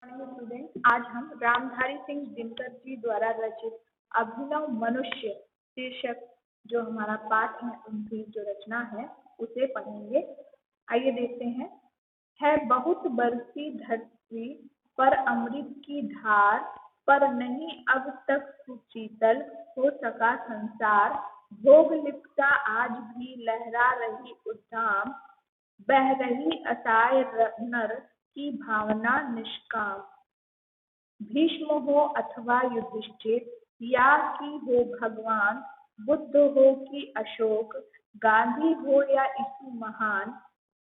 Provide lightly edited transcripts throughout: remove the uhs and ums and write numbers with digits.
Student, आज हम रामधारी सिंह दिनकर जी द्वारा रचित अभिनव मनुष्य शीर्षक जो हमारा पाठ है उनकी जो रचना है उसे पढ़ेंगे। आइए देखते हैं। है बहुत बरसी धरती पर अमृत की धार, पर नहीं अब तक सुशीतल हो सका संसार। भोग लिप्ता आज भी लहरा रही उद्दाम, बह रही असहाय नर की भावना निष्काम। भीष्म हो अथवा युधिष्ठिर, या कि हो भगवान, बुद्ध हो कि अशोक, गांधी हो या यीशु महान,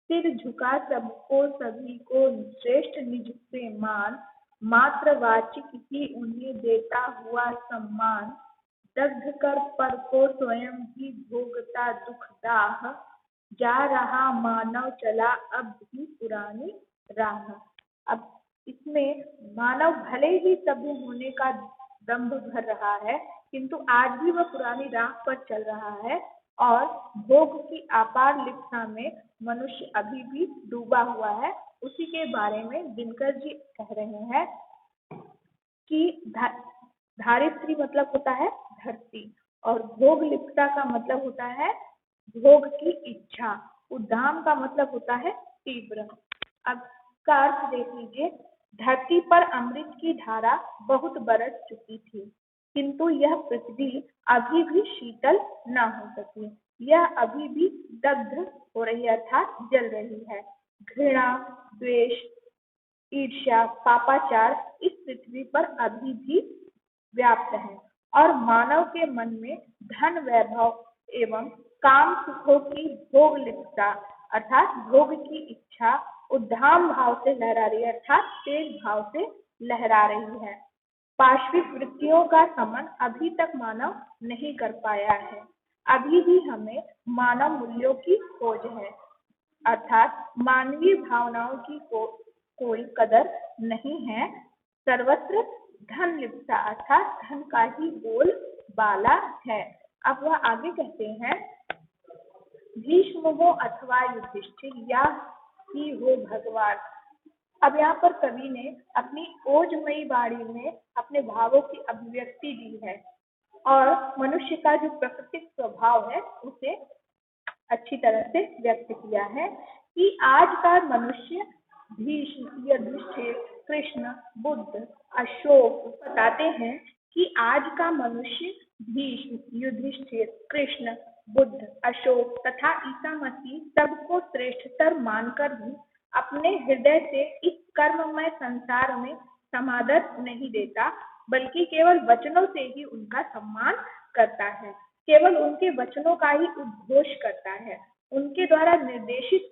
सिर झुका सबको सभी को श्रेष्ठ निज से मान, मात्रवाचिक ही उन्हें देता हुआ सम्मान। दग्ध कर पर को स्वयं ही भोगता दुख दाह, जा रहा मानव चला अब भी पुरानी राह। अब इसमें मानव भले ही सभ्य होने का दंभ भर रहा है, किंतु आज भी वह पुरानी राह पर चल रहा है और भोग की अपार लिप्सा में मनुष्य अभी भी डूबा हुआ है। उसी के बारे में दिनकर जी कह रहे हैं कि धारित्री मतलब होता है धरती, और भोग लिप्सा का मतलब होता है भोग की इच्छा, उद्दाम का मतलब होता है तीव्र। अब का अर्थ देख लीजिए। धरती पर अमृत की धारा बहुत बरस चुकी थी, किंतु यह पृथ्वी अभी भी शीतल न हो सकी। यह अभी भी दग्ध हो रही अर्थात जल रही है। घृणा, द्वेष, ईर्ष्या, पापाचार इस पृथ्वी पर अभी भी व्याप्त है और मानव के मन में धन, वैभव एवं काम सुखों की भोग लिप्सा अर्थात भोग की इच्छा उद्दाम भाव से लहरा रही है, अर्थात तेज भाव से लहरा रही है। पाश्विक वृत्तियों का समन अभी तक मानव नहीं कर पाया है। अभी भी हमें मानव मूल्यों की खोज है, अर्थात मानवीय भावनाओं की कोई कदर नहीं है। सर्वत्र धन लिप्सा अर्थात धन का ही बोल बाला है। अब वह आगे कहते हैं, भीष्म हो अथवा युधिष्ठिर, या ही हो भगवान। अब यहाँ पर कवि ने अपनी ओजमयी वाणी में अपने भावों की अभिव्यक्ति दी है और मनुष्य का जो प्राकृतिक स्वभाव है उसे अच्छी तरह से व्यक्त किया है कि आज का मनुष्य भीष्म, युधिष्ठिर, कृष्ण, बुद्ध, अशोक बताते हैं कि आज का मनुष्य भीष्म, युधिष्ठिर, कृष्ण, बुद्ध, अशोक तथा ईसा मसीह सबको श्रेष्ठतर मानकर भी अपने हृदय से इस कर्ममय संसार में समादर नहीं देता, बल्कि केवल वचनों से ही उनका सम्मान करता है। केवल उनके वचनों का ही उद्घोष करता है, उनके द्वारा निर्देशित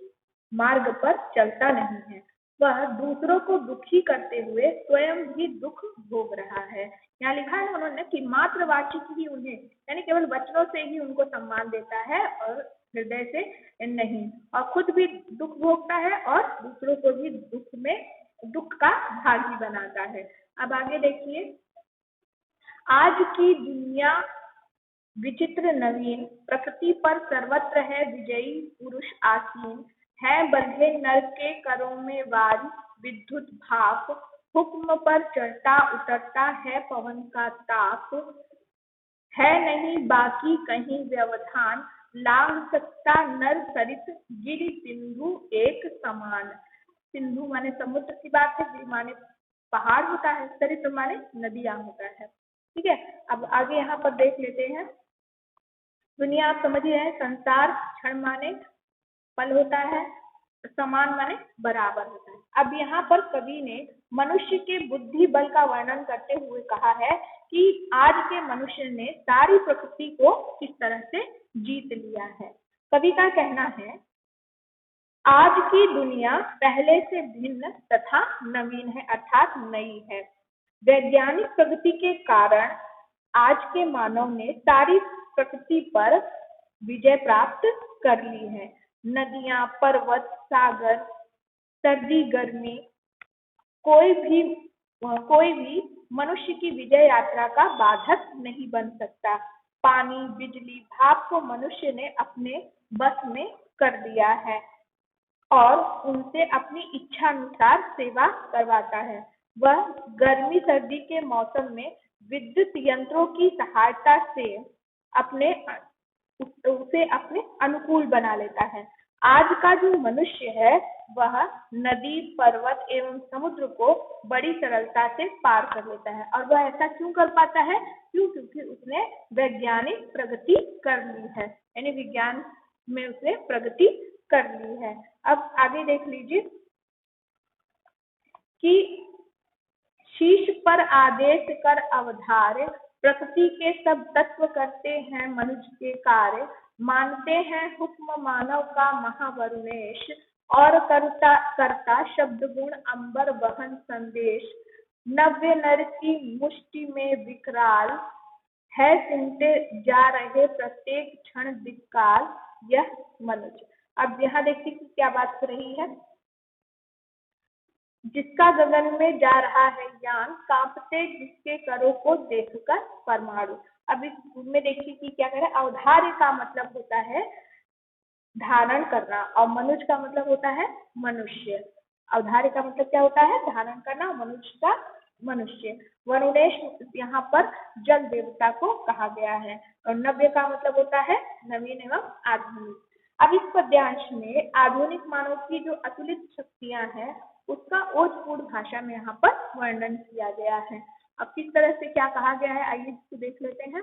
मार्ग पर चलता नहीं है। वह दूसरों को दुखी करते हुए स्वयं भी दुख भोग रहा है। यहाँ लिखा है उन्होंने कि मात्रवाचिक ही उन्हें, यानी केवल वचनों से ही उनको सम्मान देता है और हृदय से नहीं, और खुद भी दुख भोगता है और दूसरों को भी दुख का भागी बनाता है। अब आगे देखिए। आज की दुनिया विचित्र नवीन, प्रकृति पर सर्वत्र है विजयी पुरुष आसीन, है बंधे नर के करों में वारी विद्युत भाप, हुक्म पर चढ़ता उतरता है पवन का ताप, है नहीं बाकी कहीं व्यवधान, लांग सकता नर सरित गिरि सिंधु एक समान। सिंधु माने समुद्र की बात है, गिरि माने पहाड़ होता है, सरित माने नदियां होता है। ठीक है। अब आगे यहाँ पर देख लेते हैं। दुनिया आप समझ रहे हैं, संसार क्षण माने पल होता है, समान माने बराबर होता है। अब यहाँ पर कवि ने मनुष्य के बुद्धि बल का वर्णन करते हुए कहा है कि आज के मनुष्य ने सारी प्रकृति को किस तरह से जीत लिया है। कवि का कहना है, आज की दुनिया पहले से भिन्न तथा नवीन है, अर्थात नई है। वैज्ञानिक प्रगति के कारण आज के मानव ने सारी प्रकृति पर विजय प्राप्त कर ली है। नदियां, पर्वत, सागर, सर्दी, गर्मी, कोई भी मनुष्य की विजय यात्रा का बाधक नहीं बन सकता। पानी, बिजली, भाप को मनुष्य ने अपने बस में कर दिया है और उनसे अपनी इच्छा अनुसार सेवा करवाता है। वह गर्मी सर्दी के मौसम में विद्युत यंत्रों की सहायता से उसे अपने अनुकूल बना लेता है। आज का जो मनुष्य है वह नदी, पर्वत एवं समुद्र को बड़ी सरलता से पार कर लेता है। और वह ऐसा क्यों कर पाता है? क्योंकि उसने वैज्ञानिक प्रगति कर ली है, यानी विज्ञान में उसने प्रगति कर ली है। अब आगे देख लीजिए कि शीश पर आदेश कर अवधार्य, प्रकृति के सब तत्व करते हैं मनुष्य के कार्य, मानते हैं हुक्म मानव का महावरुणेश, और करता शब्द गुण अंबर वहन संदेश, नव्य नर की मुष्टि में विकराल, है सुनते जा रहे प्रत्येक क्षण दिक्काल, यह मनुष्य। अब यहाँ देखिए कि क्या बात हो रही है। जिसका गगन में जा रहा है यान, कांपते जिसके करों को देखकर परमाणु। अब इसमें देखिए कि क्या कह रहा है। अवधार्य का मतलब होता है धारण करना, और मनुष्य का मतलब होता है मनुष्य। अवधार्य का मतलब क्या होता है? धारण करना। मनुष्य का मनुष्य। वरुणेश यहाँ पर जल देवता को कहा गया है। और नव्य का मतलब होता है नवीन एवं आधुनिक। अब इस पद्यांश में आधुनिक मानव की जो अतुलित शक्तियां हैं उसका ओजपूर्ण भाषा में यहाँ पर वर्णन किया गया है। अब किस तरह से क्या कहा गया है, आइए इसको देख लेते हैं।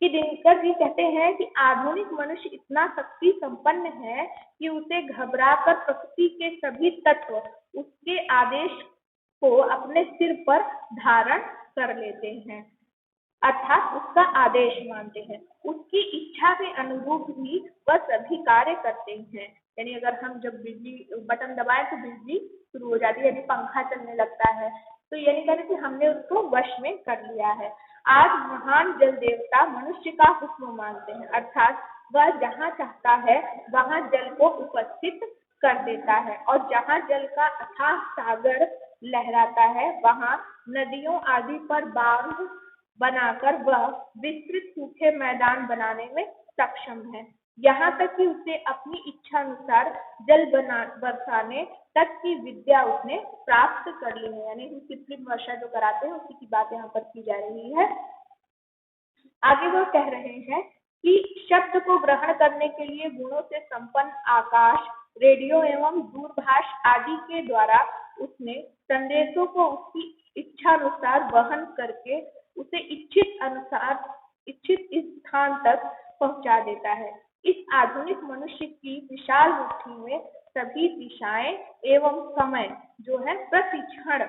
कि दिनकर जी कहते हैं कि आधुनिक मनुष्य इतना शक्ति संपन्न है कि उसे घबराकर प्रकृति के सभी तत्व उसके आदेश को अपने सिर पर धारण कर लेते हैं, अर्थात उसका आदेश मानते हैं। उसकी इच्छा के अनुरूप ही वह सभी कार्य करते हैं। यानी अगर हम जब बिजली बटन दबाएं तो बिजली शुरू हो जाती है, यानी पंखा चलने लगता है। तो ये नहीं कहते कि हमने उसको वश में कर लिया है। आज महान जल देवता मनुष्य का हुक्म मानते हैं, अर्थात वह जहाँ चाहता है वहाँ जल को उपस्थित कर देता है, और जहाँ जल का अथाह सागर लहराता है वहाँ नदियों आदि पर बांध बनाकर वह विस्तृत सूखे मैदान बनाने में सक्षम है। यहाँ तक कि उसे अपनी इच्छा अनुसार जल बरसाने तक की विद्या उसने प्राप्त कर ली है। यानी कृत्रिम वर्षा जो कराते हैं उसी की बात यहाँ पर की जा रही है। आगे वो कह रहे हैं कि शब्द को ग्रहण करने के लिए गुणों से संपन्न आकाश, रेडियो एवं दूरभाष आदि के द्वारा उसने संदेशों को उसकी इच्छा अनुसार वहन करके उसे इच्छित स्थान तक पहुंचा देता है। इस आधुनिक मनुष्य की विशाल मुट्ठी में सभी दिशाएं एवं समय जो है प्रतिक्षण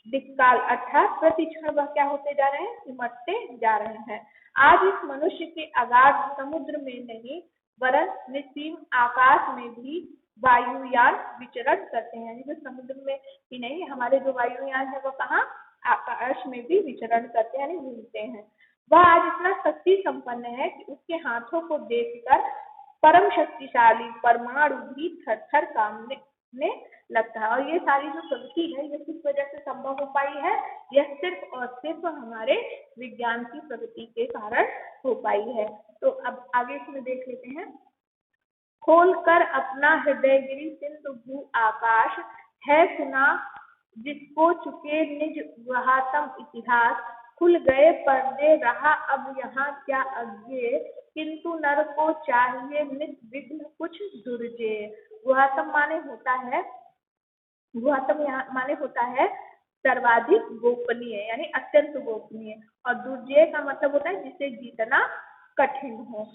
दिक्काल, अर्थात प्रतिक्षण वह क्या होते जा रहे हैं? सिमटते जा रहे हैं। आज इस मनुष्य के अगाध समुद्र में नहीं वरन निसीम आकाश में भी वायुयान विचरण करते हैं। जो समुद्र में ही नहीं, हमारे जो वायुयान है वो कहाँ? आकाश में भी विचरण करते हैं, यानी घूमते हैं। वह आज इतना शक्ति संपन्न है कि उसके हाथों को देखकर परम शक्तिशाली परमाणु भी थर थर कांपने लगता है। और ये सारी जो प्रगति है ये किस वजह से संभव हो पाई है? यह सिर्फ और सिर्फ हमारे विज्ञान की प्रगति के कारण हो पाई है। तो अब आगे इसमें देख लेते हैं। खोलकर अपना हृदयगिरी सिंधु भू आकाश, है सुना जिसको चुके निज गुहातम इतिहास, खुल गए पर्दे रहा अब यहाँ क्या अज्ञे, किंतु नर को चाहिए निर्विघ्न कुछ दुर्जे। गुहातम माने होता है सर्वाधिक गोपनीय, यानी अत्यंत गोपनीय, और दुर्जय का मतलब होता है जिसे जीतना कठिन हो।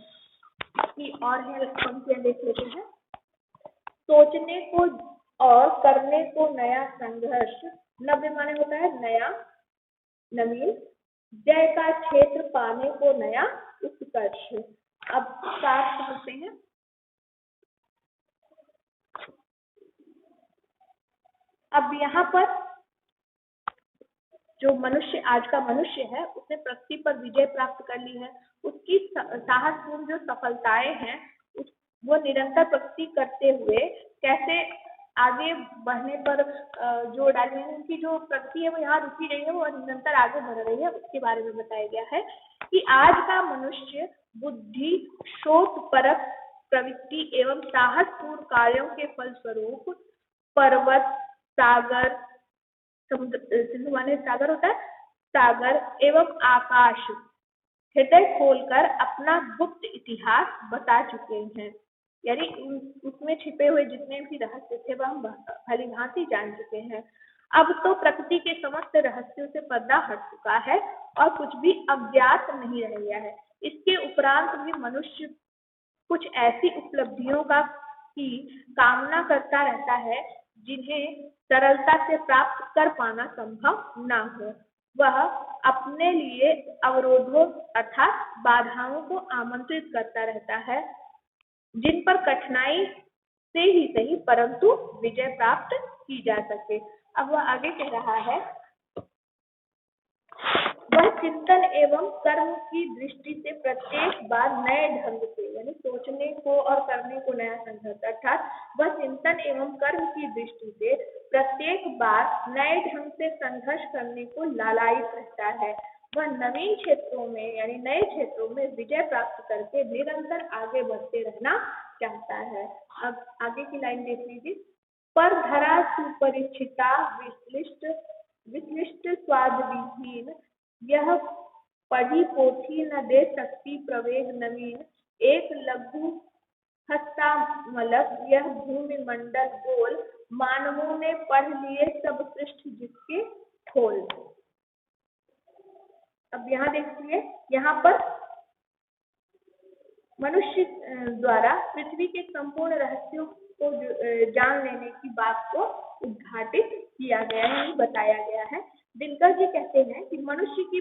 की और है पंक्तियां देख लेते हैं। सोचने को और करने को नया संघर्ष, नव्य माने होता है नया नवीन, जय का क्षेत्र पाने को नया उत्कर्ष। अब साथ समझते हैं। अब यहाँ पर जो मनुष्य आज का मनुष्य है उसने पृथ्वी पर विजय प्राप्त कर ली है। उसकी साहसपूर्ण जो सफलताएं हैं वो निरंतर प्रगति करते हुए कैसे आगे बढ़ने पर जोर डाल रही है। उनकी जो प्रगति है वो यहाँ रुकी रही है, वो निरंतर आगे बढ़ रही है, उसके बारे में बताया गया है कि आज का मनुष्य बुद्धि, शोध परक प्रवृत्ति एवं साहसपूर्ण कार्यों के फलस्वरूप पर्वत, सागर, समुद्र, सिंधु माने सागर होता है, सागर एवं आकाश हृदय खोलकर अपना गुप्त इतिहास बता चुके हैं। यानी उसमें छिपे हुए जितने भी रहस्य थे वह हम भली भांति जान चुके हैं। अब तो प्रकृति के समस्त रहस्यों से पर्दा हट चुका है और कुछ भी अज्ञात नहीं रह गया है। इसके उपरांत भी मनुष्य कुछ ऐसी उपलब्धियों की कामना करता रहता है जिन्हें सरलता से प्राप्त कर पाना संभव न हो। वह अपने लिए अवरोधों अर्थात बाधाओं को आमंत्रित करता रहता है जिन पर कठिनाई से ही सही परंतु विजय प्राप्त की जा सके। अब वह आगे कह रहा है, वह चिंतन एवं कर्म की दृष्टि से प्रत्येक बार नए ढंग से, यानी सोचने को और करने को नया संघर्ष, अर्थात वह चिंतन एवं कर्म की दृष्टि से प्रत्येक बार नए ढंग से संघर्ष करने को लालायित रहता है। वह नवीन क्षेत्रों में यानी नए क्षेत्रों में विजय प्राप्त करके निरंतर आगे बढ़ते रहना चाहता है। अब आगे की लाइन देख लीजिए, पर धरा सुपरिचिता विश्लिष्ट स्वाद विहीन, यह पढ़ी पोथी न दे सकती प्रवेग नवीन, एक लघु हस्तामलक यह भूमि मंडल गोल, मानवों ने पढ़ लिए सब पृष्ठ जिसके खोल। अब यहाँ देखिए, यहाँ पर मनुष्य द्वारा पृथ्वी के संपूर्ण रहस्यों को जान लेने की बात को उद्घाटित किया गया है, बताया गया है। दिनकर जी कहते हैं कि मनुष्य की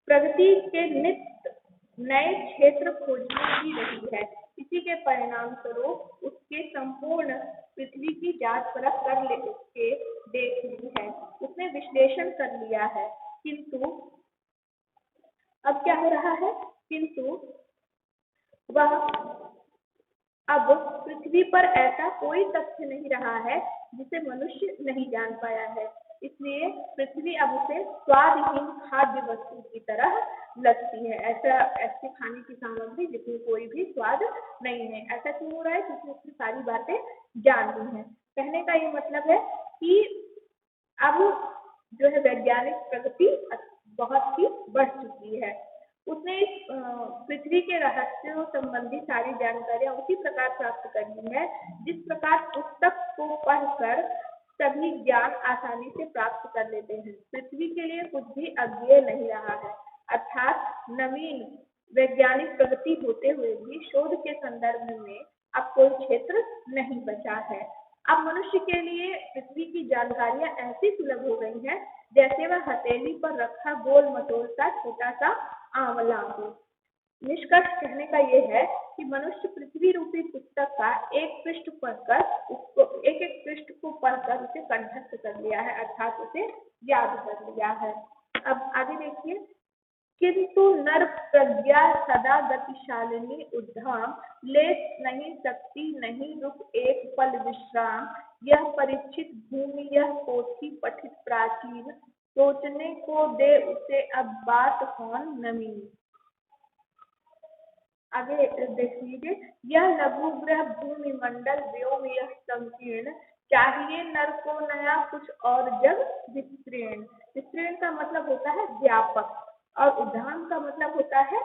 प्रगति के नित्य नए क्षेत्र खोजने की रही है। इसी के परिणाम स्वरूप उसके संपूर्ण पृथ्वी की जांच परख कर के देख ली है, उसने विश्लेषण कर लिया है। किंतु अब क्या हो रहा है, किंतु वह अब पृथ्वी पर ऐसा कोई तथ्य नहीं रहा है जिसे मनुष्य नहीं जान पाया है। इसलिए पृथ्वी अब उसे स्वादहीन खाद्य वस्तु की तरह लगती है। ऐसे खाने की सामग्री जिसमें कोई भी स्वाद नहीं है। ऐसा क्यों हो रहा है? क्योंकि उसने सारी बातें जान ली हैं। कहने का ये मतलब है कि अब जो है वैज्ञानिक प्रगति बहुत ही बढ़ चुकी है। उसने पृथ्वी के रहस्यों संबंधी सारी जानकारियां उसी प्रकार प्राप्त कर ली है जिस प्रकार पुस्तक को पढ़कर सभी ज्ञान आसानी से प्राप्त कर लेते हैं। पृथ्वी के लिए कुछ भी अज्ञेय नहीं रहा है, अर्थात नवीन वैज्ञानिक प्रगति होते हुए भी शोध के संदर्भ में अब कोई क्षेत्र नहीं बचा है। अब मनुष्य के लिए पृथ्वी की जानकारियां ऐसी सुलभ हो गई हैं जैसे वह हथेली पर रखा गोल मटोल सा छोटा सा आंवला हो। निष्कर्ष कहने का यह है कि मनुष्य पृथ्वी रूपी पुस्तक का एक पृष्ठ पढ़कर एक पृष्ठ को पढ़कर उसे कंठस्थ कर लिया है, अर्थात उसे याद कर लिया है। अब आगे देखिए, किंतु नर प्रज्ञा सदा गतिशालिनी उद्धाम, ले नहीं सकती नहीं रुक एक पल विश्राम, यह परीक्षित भूमि यह पोथी पठित प्राचीन, सोचने को दे उसे अब बात कौन नवीन। आगे देख लीजिए, यह लघु ग्रह भूमि मंडल व्योम यह संकीर्ण, चाहिए नर को नया कुछ और जग विस्तृण। विस्तृण का मतलब होता है व्यापक और उद्दाम का मतलब होता है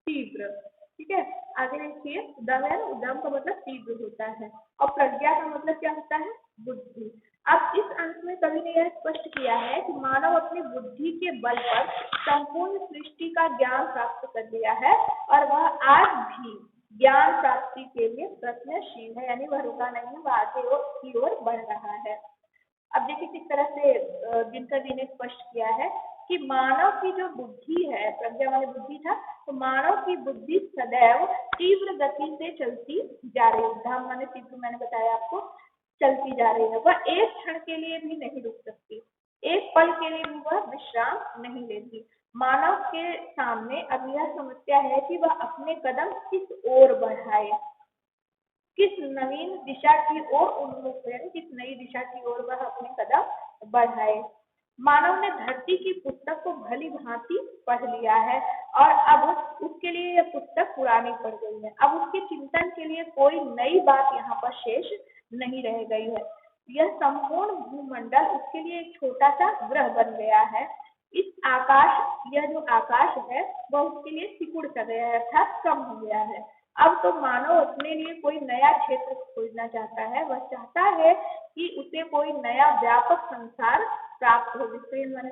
तीव्र। ठीक है, आगे देखिए, उद्दाम का मतलब तीव्र होता है और प्रज्ञा का मतलब क्या होता है? बुद्धि। अब इस अंश में कवि ने यह स्पष्ट किया है कि मानव अपनी बुद्धि के बल पर संपूर्ण सृष्टि का ज्ञान प्राप्त कर लिया है और वह आज भी ज्ञान प्राप्ति के लिए प्रयत्नशील है, यानी वह रुका नहीं, वह आगे की ओर बढ़ रहा है। अब देखिए किस तरह से दिनकर जी ने स्पष्ट किया है कि मानव की जो बुद्धि है, प्रज्ञा वाली बुद्धि था, तो मानव की बुद्धि सदैव तीव्र गति से चलती जा रही है। उद्दाम माने तीव्र, मैंने बताया आपको, चलती जा रही है। वह एक क्षण के लिए भी नहीं रुक सकती, एक पल के लिए भी वह विश्राम नहीं लेती। मानव के सामने अब यह समस्या है कि वह अपने कदम किस ओर बढ़ाए, किस नवीन दिशा की ओर उन्मुख है, किस नई दिशा की ओर वह अपने कदम बढ़ाए। मानव ने धरती की पुस्तक को भली भांति पढ़ लिया है और अब उसके लिए यह पुस्तक पुरानी पड़ गई है। अब उसके चिंतन के लिए कोई नई बात यहाँ पर शेष नहीं रह गई है। यह संपूर्ण भूमंडल उसके लिए एक छोटा सा ग्रह बन गया है। इस आकाश यह जो आकाश है वह उसके लिए सिकुड़ सा गया है अर्थात कम हो गया है। अब तो मानव अपने लिए कोई नया क्षेत्र खोजना चाहता है। वह चाहता है कि उसे कोई नया व्यापक संसार प्राप्त हो, जिससे मैंने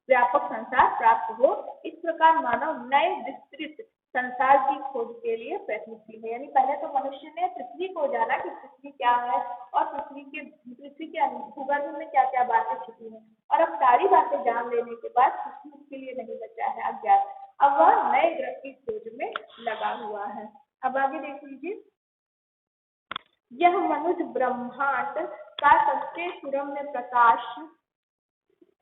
व्यापक संसार प्राप्त हो। इस प्रकार मानव नए विस्तृत संसार की खोज के लिए प्रयत्नशील है। यानी पहले तो मनुष्य ने पृथ्वी को जाना कि पृथ्वी क्या है और पृथ्वी के भूगर्भ में क्या क्या बातें छिपी हैं, और अब सारी बातें जान लेने के बाद पृथ्वी उसके लिए नहीं बचा है अज्ञात। अब वह नए ग्रह की खोज में लगा हुआ है। अब आगे देख लीजिए, यह मनुष्य ब्रह्मांड का सबसे सुरम्य प्रकाश,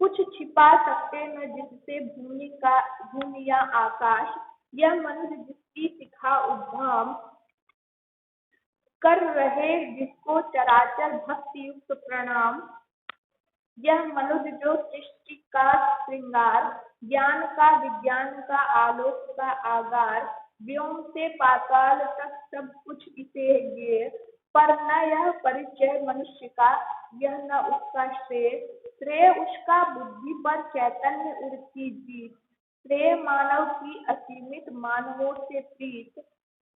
कुछ छिपा सकते न जिससे भूमि या आकाश। यह मनुष्य जिसकी शिखा उद्धाम कर रहे, जिसको चराचर भक्ति युक्त प्रणाम। यह मनुष्य जो सृष्टि का श्रृंगार, ज्ञान का विज्ञान का आलोक का आगार, व्योम से पाताल तक सब कुछ इसे गे। पर न यह परिचय मनुष्य का, यह न उसका श्रेय उसका बुद्धि पर चैतन्य उड़ती जीत। श्रेय मानव की असीमित मानवों से प्रीत,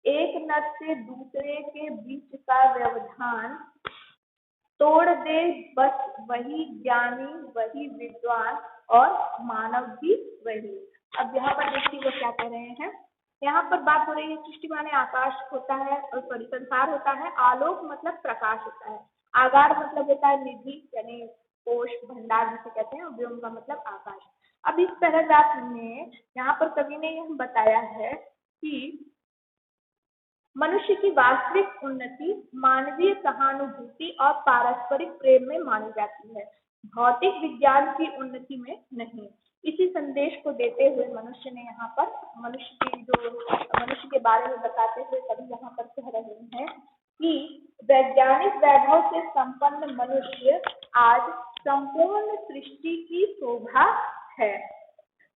एक नर से दूसरे के बीच का व्यवधान। तोड़ दे बस वही ज्ञानी वही विद्वान, और मानव भी वही। अब यहाँ पर देखिए वो क्या कह रहे हैं, यहाँ पर बात हो रही है सृष्टि माने आकाश होता है और सॉरी संसार होता है, आलोक मतलब प्रकाश होता है, आगार मतलब होता है निधि यानी कोश भंडार जिसे कहते हैं, और व्योम का मतलब आकाश। अब इस पैराग्राफ में यहाँ पर कवि ने यह बताया है कि मनुष्य की वास्तविक उन्नति मानवीय सहानुभूति और पारस्परिक प्रेम में मानी जाती है, भौतिक विज्ञान की उन्नति में नहीं। इसी संदेश को देते हुए मनुष्य ने यहाँ पर मनुष्य के बारे में बताते हुए कभी यहाँ पर कह रहे हैं कि वैज्ञानिक वैभव से संपन्न मनुष्य आज संपूर्ण सृष्टि की शोभा है।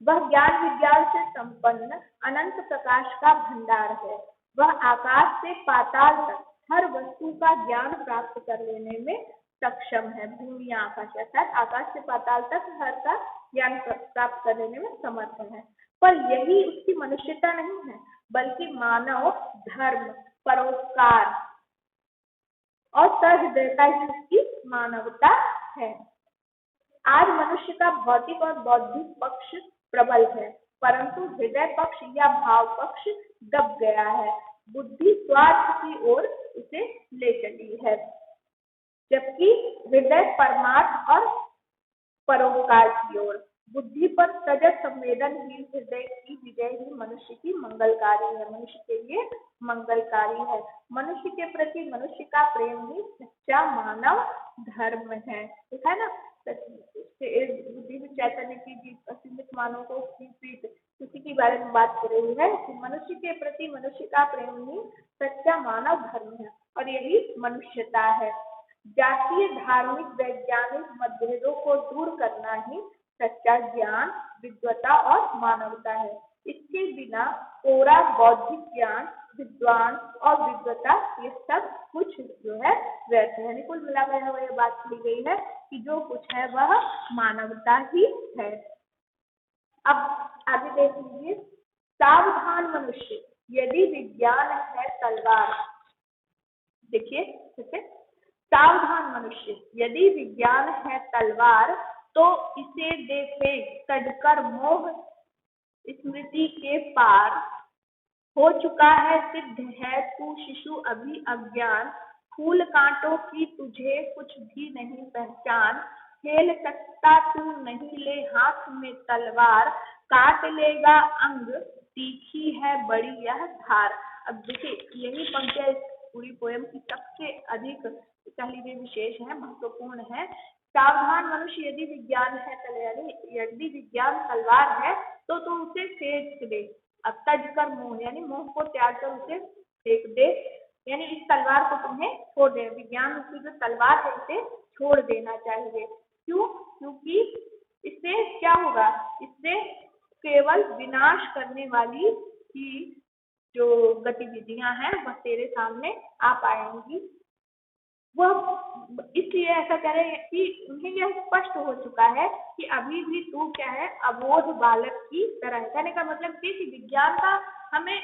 वह ज्ञान विज्ञान से संपन्न अनंत प्रकाश का भंडार है। वह आकाश से पाताल तक हर वस्तु का ज्ञान प्राप्त कर लेने में सक्षम है। भूमि आकाश अर्थात आकाश से पाताल तक हर का ज्ञान प्राप्त कर लेने में समर्थ है। पर यही उसकी मनुष्यता नहीं है, बल्कि मानव धर्म, परोपकार और सहृदयता ही उसकी मानवता है। आज मनुष्य का भौतिक और बौद्धिक पक्ष प्रबल है, परंतु हृदय पक्ष या भाव पक्ष दब गया है। बुद्धि स्वार्थ की ओर उसे ले चली है, जबकि हृदय परमार्थ और परोपकार की ओर। बुद्धि पर सजग संवेदनशील हृदय की विजय ही मनुष्य की मंगलकारी है, मनुष्य के लिए मंगलकारी है। मनुष्य के प्रति मनुष्य का प्रेम ही सच्चा मानव धर्म है, ठीक है ना। बुद्धि में चैतन्य की जीत, असीमित मानव को उसकी प्रीत, उसी के बारे में बात कर रही है कि मनुष्य के प्रति मनुष्य का प्रेम ही सच्चा मानव धर्म है, और यही मनुष्यता है। जातीय धार्मिक वैज्ञानिक मतभेदों को दूर करना ही सच्चा ज्ञान विद्वता और मानवता है। इसके बिना कोरा बौद्धिक ज्ञान विद्वान और विद्वता ये सब कुछ जो है व्यर्थ है। कुल मिलाकर यहाँ यह बात की गई है कि जो कुछ है वह मानवता ही है। अब आगे देख लीजिए, सावधान मनुष्य यदि विज्ञान है तलवार। देखिए ठीक है, सावधान मनुष्य यदि विज्ञान है तलवार, तो इसे दे फेंक तड़कर मोह स्मृति के पार। हो चुका है सिद्ध है तू शिशु अभी अज्ञान, फूल कांटों की तुझे कुछ भी नहीं पहचान। खेल सकता तू नहीं ले हाथ में तलवार, काट लेगा अंग तीखी है बड़ी यह धार। अब देखिए यही पंक्तियां इस पूरी पोएम की सबसे अधिक पहली विशेष है, महत्वपूर्ण है। सावधान मनुष्य यदि विज्ञान है यदि विज्ञान तलवार है तो तू उसे फेंक दे। अब तज कर मोह यानी मोह को त्याग कर उसे फेंक दे, यानी इस तलवार को तुम्हें छोड़ दे। विज्ञान की जो तलवार है इसे छोड़ देना चाहिए। क्यों? क्योंकि इससे क्या होगा, इससे केवल विनाश करने वाली ही जो गतिविधियां हैं वह तेरे सामने आ पाएंगी। वह इसलिए ऐसा कह रहे हैं कि उन्हें यह स्पष्ट हो चुका है कि अभी भी तू क्या है, अबोध बालक की तरह है। कहने का मतलब ये कि विज्ञान का हमें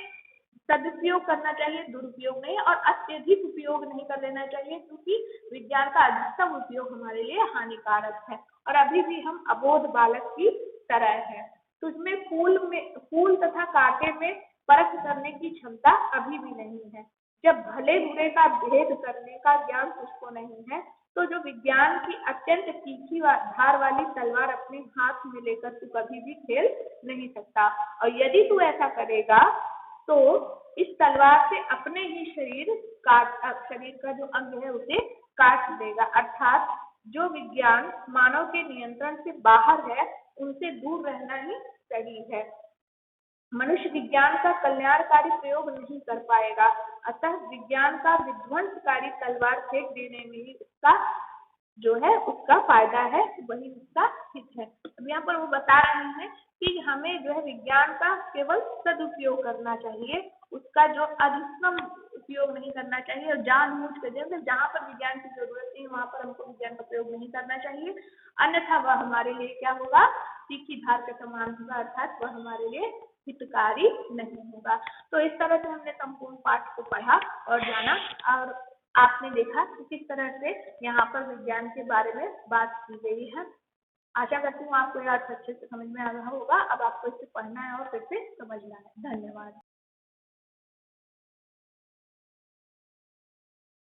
सदुपयोग करना चाहिए, दुरुपयोग नहीं, और अत्यधिक उपयोग नहीं कर लेना चाहिए, क्योंकि विज्ञान का अधिकतम उपयोग हमारे लिए हानिकारक है। और अभी भी हम अबोध बालक की तरह है। तुझमें फूल तथा कांटे में परख करने की क्षमता अभी भी नहीं है। जब भले बुरे का भेद करने का ज्ञान तुझको नहीं है, तो जो विज्ञान की अत्यंत तीखी धार वाली तलवार अपने हाथ में लेकर तू कभी भी खेल नहीं सकता। और यदि तू ऐसा करेगा तो इस तलवार से अपने ही शरीर का जो अंग है उसे काट देगा। अर्थात जो विज्ञान मानव के नियंत्रण से बाहर है, उनसे दूर रहना ही सही है। मनुष्य विज्ञान का कल्याणकारी प्रयोग नहीं कर पाएगा, अतः विज्ञान का विध्वंसकारी तलवार फेंक देने में ही उसका जो है उसका फायदा है, वही उसका हित है। अब यहाँ पर वो बता रहे हैं कि हमें जो है विज्ञान का केवल सदुपयोग करना चाहिए, उसका जो अधिकतम उपयोग नहीं करना चाहिए, और जानबूझ कर जैसे जहाँ पर विज्ञान की जरूरत नहीं वहां पर हमको विज्ञान का प्रयोग नहीं करना चाहिए, अन्यथा वह हमारे लिए क्या होगा, तीखी धार के समान होगा, अर्थात वह हमारे लिए हितकारी नहीं होगा। तो इस तरह से हमने संपूर्ण पाठ को पढ़ा और जाना, और आपने देखा कि किस तरह से यहाँ पर विज्ञान के बारे में बात की गई है। आशा करती हूँ आपको यह अच्छे से समझ में आ रहा होगा। अब आपको इसे पढ़ना है और फिर से समझना है। धन्यवाद।